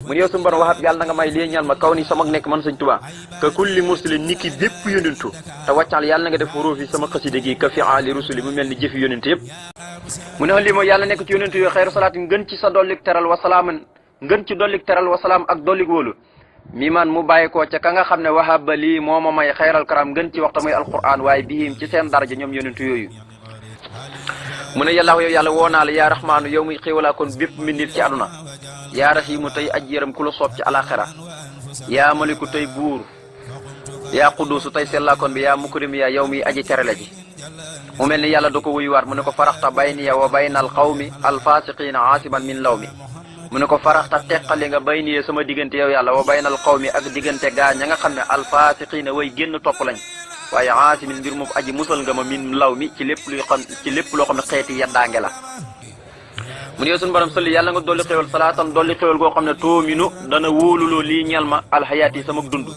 mu ne yow suñu borom waxaat yàlla na nga may lii ñal ma kaw ni sama nekk man sëñ Tuubaa ka kulli mursalin ni ki bépp yónentu te wàccal yàlla na nga def ruuf yi sama xasida gi ka fi ali rusuli mu mel ni jëfi yónente yëpp mu ne lii mooy yàlla nekk ci yónentu yoo xayru salaatin ngën ci sa dollik teral wa salaaman ngën ci dollik teral wa salaam ak dollik wóolu mi man mu bàyyi ko ca ka nga xam ne wahaba lii moo ma may xayral karam ngën ci waxta muy alquran waaye bihim ci seen daraja ñoom yónentu yooyu mu ne yàllaahu yow yàlla woo naa la yaa raxmaanu yow muy xéewalaa kon bépp mbindeef ci àdduna yaa raxiimu tey aj yëram ku la soob ci alaxira yaa maliku tey buur yaa quduusu tey sellaakoon bi yaa mukrim yaa yow mi aji terale ji mu mel ni yàlla da ko wuyuwaat mu ne ko faraxta bayniya wa bayna al qawmi alfasiqina aasiban min law mi mu ne ko faraxta teqali nga bayniya sama diggante yow yàlla wa bayna al qawmi ak diggante gaa ña nga xam ne alfasiqina way génn topp lañ waaye aasimin mbir moom aji musal nga ma min law mi ci lépp loo xam ne xeeti yaddaange la mu ne yow suñu borom sëlli yàlla nga dolli xéwal salaatan dolli xéwal goo xam ne toominu dana wóoluloo lii ñel ma alxayaat yi sama dund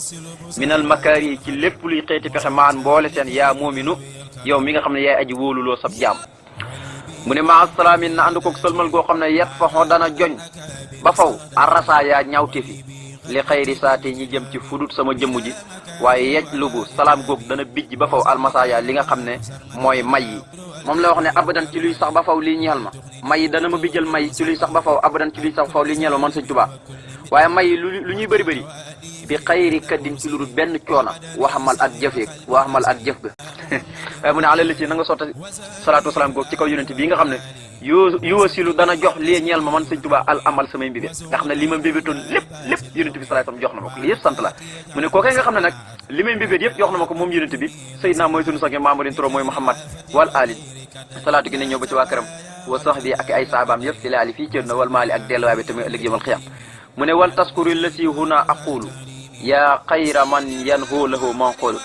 minal makaar yi ci lépp luy xeeti pexe maan mboole seen yaa moominu yow mi nga xam ne yaay aji wóoluloo sab jaam mu ne maa salaamin na ànd koog sëlmal goo xam ne yet faxoo dana joñ ba faw arrasa yaa ñaawte fi li xayri saate ñi jëm ci fudut sama jëmm ji waaye yej lugu salaam goog dana bijj ba faw almasaya li nga xam ne mooy may yi moom la wax ne abadan ci luy sax ba faw lii ñeel ma may yi dana ma bijjal may ci luy sax ba faw abadan ci luy sax ba faw lii ñeel ma man sëñ Tuubaa waaye may yi lu ñuy bëri bëri bi xayri kaddin ci lu dul benn coona waxamal ak jëfeeg waxamal ak jëf ga waaye mu ne alal ci na nga sotta salaatu wasalaam goog ci kaw yonent bii nga xam ne yuwasilu dana jox lii ñeel ma man sëñ Tuubaa al amal samay mbébét nga xam ne li ma mbébétoon lépp yonent bi salaatu jox na ma ko lii yëpp sant la mu ne kookee nga xam ne nag li may mbébét yëpp jox na ma ko moom yonent bi Seydina mooy sunu sange Mamadou Turo mooy Muhammad wal ali salaatu gi ne ñëw ba ci waa këram wa sahbi ak ay saabaam yëpp ilaali fii cër na wal maali ak delluwaay bi tamit ëllëg yëmal xiyam mu ne wal taskuri la si huna aqulu yaa xayra man yan hoo lahu man xoolu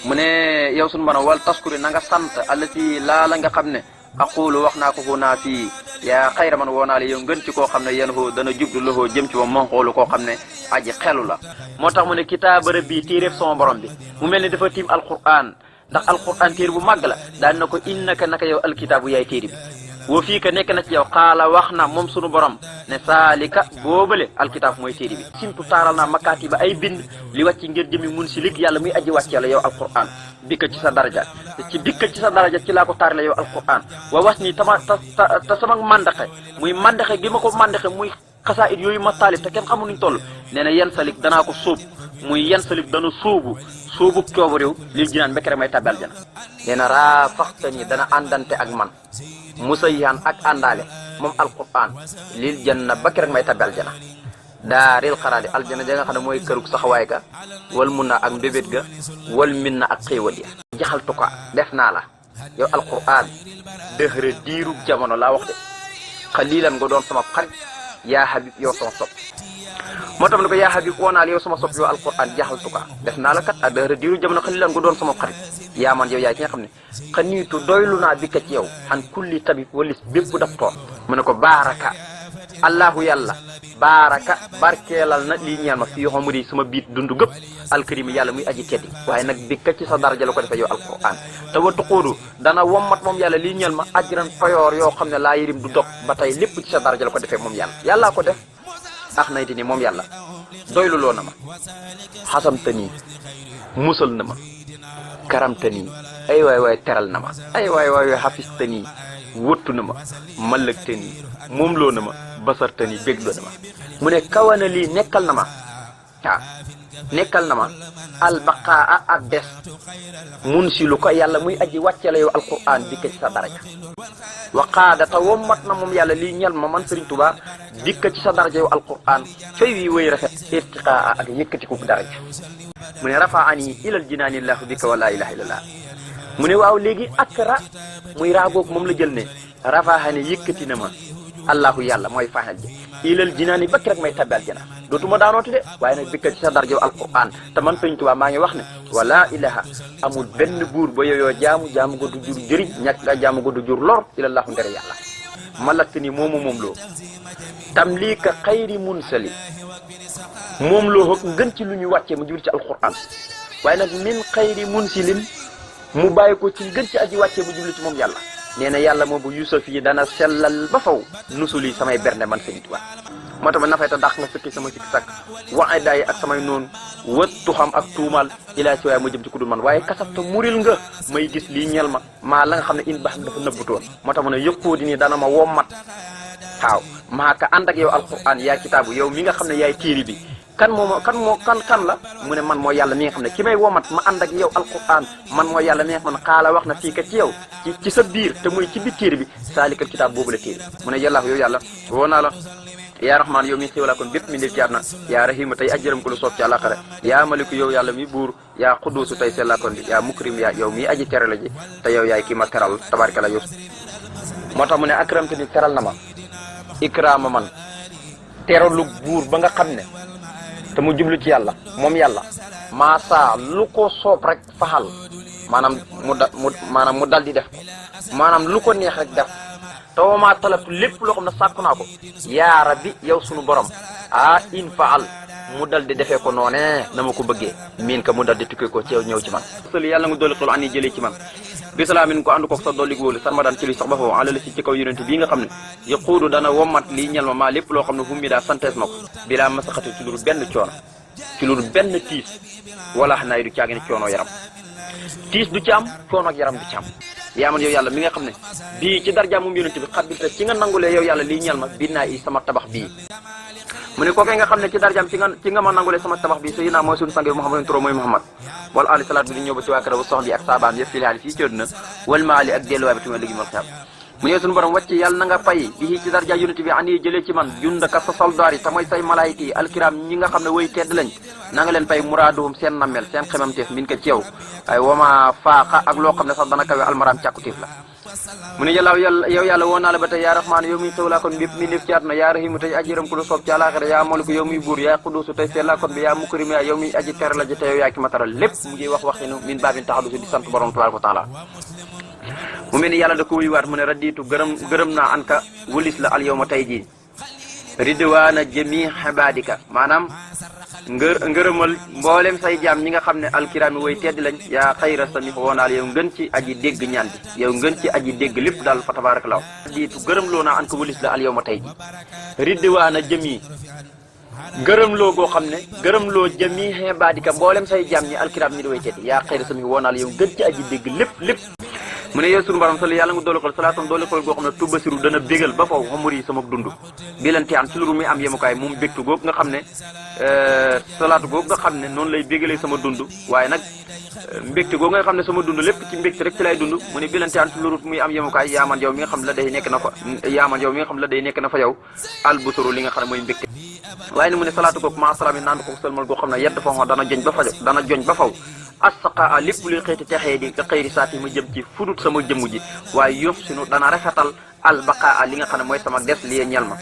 mu ne yow sunu borom wal taskuri na nga sant allati laa la nga xam ne aqulu wax naa ko huna fii yaa xayra man woo naa la yow ngën ci koo xam ne yan hoo dana jublu lahu jëm ci moom man xoolu koo xam ne aji xelu la moo tax mu ne kitaaba rabbi téeréef sama borom bi mu mel ne dafa tiim alquran ndax alquran téere bu màgg la daan na ko innaka naka yow alkitaabu yaay téere bi woo fii ka nekk na ci yow xaala wax na moom sunu borom ne saalika boobale alkitaab mooy téere bi simtu taaral naa makkaati ba ay bind li wàcc ngir jëmi mun si lig yàlla muy aji wàccee la yow alquran bikka ci sa daraja bikka ci sa daraja ci laa ko taarale yow alquran wa was nii ta sama mandaxe muy mandaxe gi ma ko mandaxe muy xasaa it yooyu ma taalif te kenn xamu nuñ toll nee na yen salik danaa ko sóob muy yen salik dana sóobu coobu réew lil jinaan bekk rek may tabal jana nee na raa faxta nii dana àndante ak man musayyan ak àndaale moom alquran lil janna bakki rek may tabbi aljana daaril xaraadi aljana ja nga xam ne mooy kërug saxawaay ga wal mun na ak mbébét ga wal min na ak xéewal ya jaxaltu ko def naa la yow alquran dëxëra diirub jamono laa wax de xalilan nga doon sama xarit yaa habib yow sama sopp moo tax ne ko yaa habib woo naa la yow sama sopp yow alquran jaxaltu ko def naa la kat ak dëxëra diirub jamono xalilan nga doon sama xarit yaa man yow yaay ki nga xam ne xaniitu doylu naa bi ka ci yow xan kulli tabib walis bépp docteur mu ne ko baaraka allahu yàlla baaraka barkeelal na lii ñeel ma fi yoo xam ne sama biit dund gëpp alkarimi yàlla muy aji teddi waaye nag bi ka ci sa daraja la ko defee yow alquran te wa tuqoodu dana wommat moom yàlla lii ñeel ma ajran payoor yoo xam ne laa yërim du dog ba tey lépp ci sa daraja la ko defee moom yàlla yàllaa ko def ax nayti ni moom yàlla doylu loo na ma xasamta nii musal na ma karamta nii ay waay teral na ma ay waay xafista nii wëttu na ma malëgte nii moom loo na ma basarta nii bégloo na ma mu ne kawana lii nekkal na ma waaw nekkal na ma albaqaa ak des mun si lu ko yàlla muy aji wàcce la yow alquran dikka ci sa daraja wa qaadata wommat na moom yàlla lii ñel ma man Sëriñ Tuubaa dikka ci sa daraja yow alquran fay wi wëy rafet irtiqaa ak yëkkati ko daraja mu ne rafaani ilal jinaanillahu bika wa laa ilaha illallah mu ne waaw léegi ak ra muy raagoog moom la jël ne rafaani yëkkati na ma allahu yàlla mooy faanal ji ilal jinaani bakk rek may tabbi aljana dootuma daanooti de waaye nag bikka ci sa daraja yow alquran te man Sëriñ Tuubaa maa ngi wax ne wala ilaha amul benn buur ba yooyoo jaamu ko du jur jëriñ ñàkk nga jaamu ko du jur lor ilallahu ndere yàlla malak ni moom loo tam lii ka xayri munsali moom loo xëg ngën ci lu ñu wàccee mu jur ci alquran waaye nag min xayri munsilin mu bàyyi ko ci ngën ci aji wàccee mu jublu ci moom yàlla nee na yàlla moom bu yusuf yi dana sellal ba faw nusuli samay bernde man Sëriñ Tuubaa moo tax ma nafayta dàq nga sëkki sama sikki sàkk waxe daay ak samay noonu wëttu xam ak tuumal ilaa si waaye ma jëm ci ku dul man waaye kasabta muril nga may gis lii ñel ma maa la nga xam ne in baax dafa nëbbutoon moo tax mu ne yëppoo di nii dana ma wommat waaw maa ka ànd ak yow alquran yaa kitaabu yow mi nga xam ne yaay téere bi kan la mu ne man mooy yàlla mi nga xam ne ki may womat ma ànd ak yow alquran man mooy yàlla mi nga xam ne xaala wax na fii ka ci yow ci sa biir te muy ci biir téere bi saalikal kitaab boobu la téere mu ne yàlla yow yàlla woo naa la yaa rahmaan yow mi xéwalaa kon bépp mi ndef ci àdduna yaa rahima tey ajjëram ko lu soob ci àllaaxira yaa maliku yow yàlla mi buur yaa xudduusu tey sellaa kon bi yaa mukrim yaa yow mi aji tere la ji te yow yaay ki ma teral tabaraka la yow moo tax mu ne akram te ni teral na ma ikraama man teralu buur ba nga xam ne te mu jublu ci yàlla moom yàlla maasaa lu ko soob rek faxal maanaam mu dal di def maanaam lu ko neex rek def taw maa talatu lépp loo xam ne sàkku naa ko yaa rabbi yow sunu borom in faal mu dal di defee ko noonee na ma ko bëggee miin ka mu dal di tukkee ko ci yow ñëw ci man sëli yàlla nga dolli xol an yi jëlee ci man bisalaamin ko ànd ko sa dolli wóolu sarma daan ci luy sax ba foofu alali si ci kaw yonente bii nga xam ne yaquudu dana wommat lii ñel ma maa lépp loo xam ne hummi daa santees ma ko bilaa masaxati ci luru benn coono ci luru benn tiis wala xanaay du caagi ne coono yaram tiis du ci am coono ak yaram du ci am yaa man yow yàlla mi nga xam ne bii ci darja moom yonente bi xabil te ci nga nangulee yow yàlla lii ñel ma binaa i sama tabax bii mu ne kookee nga xam ne ci darjaam ci nga ma nangulee sama tabax bi sayyidina mooy suñu sang bi Muhammad turo mooy Muhammad wala ali salaat bi di ñëw ba ci waa kër ba sox bi ak saabaam yëpp filihaali fii ci àdduna wal maali ak delluwaay bi tuma léegi mal xeam mu ñëw suñu borom wàcc yàlla na nga fay bi ci darja yonent bi ani jëlee ci man jundaka sa soldaar yi te mooy say malaayika yi alkiram ñi nga xam ne way tedd lañ na nga leen fay muraaduhum seen nammel seen xemamteef min ko ci yow ay wama faaqa ak loo xam ne sax dana kawe almaraam càkkutéef la mu ne yàlla yow yàlla woo naa la ba tey yaa rahmaan yow muy xewlaa kon bépp mi def ci àdduna yaa rahimu tey aji yërëm ku lu soob ci àlaaxira yaa maliku yow muy buur yaa quduusu tey seetlaa kon bi yaa mukrim yaa yow muy aji tere la ji te yow yaa ki ma taral lépp mu ngi wax waxinu min baabin taxadusu di sant borom tabaaraka wa taala mu mel ni yàlla da ko wuyuwaat mu ne radiitu gërëm naa an ka wulis la al yow ma tey jii ridwaana jami xibaadika maanaam ngërëmal mboolem say jaam ñi nga xam ne alkiraami way tedd lañ yaa xayra sami woonaal yow ngën ci aji dégg ñaan bi yow ngën ci aji dégg lépp daal fa tabaaraka laaw diitu gërëm loo naa an ko walis la al yow ma tey ji ridwaana jëmi gërëm loo goo xam ne gërëm loo jëmi xibaadika mboolem say jaam ñi alkiraam ñi di way tedd yaa xayra sami woonaal yow ngën ci aji dégg lépp mu ne yow sunu borom sali yàlla nga doole xol salaatam doole xol goo xam ne tubasiru dana bégal ba faw xamur yi sama dund bi leen an ci lu muy am yemukaay moom bégtu googu nga xam ne salaatu googu nga xam ne noonu lay bégalee sama dund waaye nag mbégte googu nga xam ne sama dund lépp ci mbégte rek ci lay dund mu ne bi leen an ci lu muy am yemukaay yaaman yow mi nga xam la day nekk na fa yaaman yow mi nga xam la day nekk na fa yow albusuru li nga xam ne mooy mbégte waaye ne mu ne salaatu googu ma salaam yi naan ko sëlmal goo xam ne yedd fa dana joñ ba faw assaqa lépp luy xëyti texee di nga xëyri saati ma jëm ci fudut sama jëmm ji waaye yof sinu dana rafetal albaqaa li nga xam ne mooy sama des li ñel ma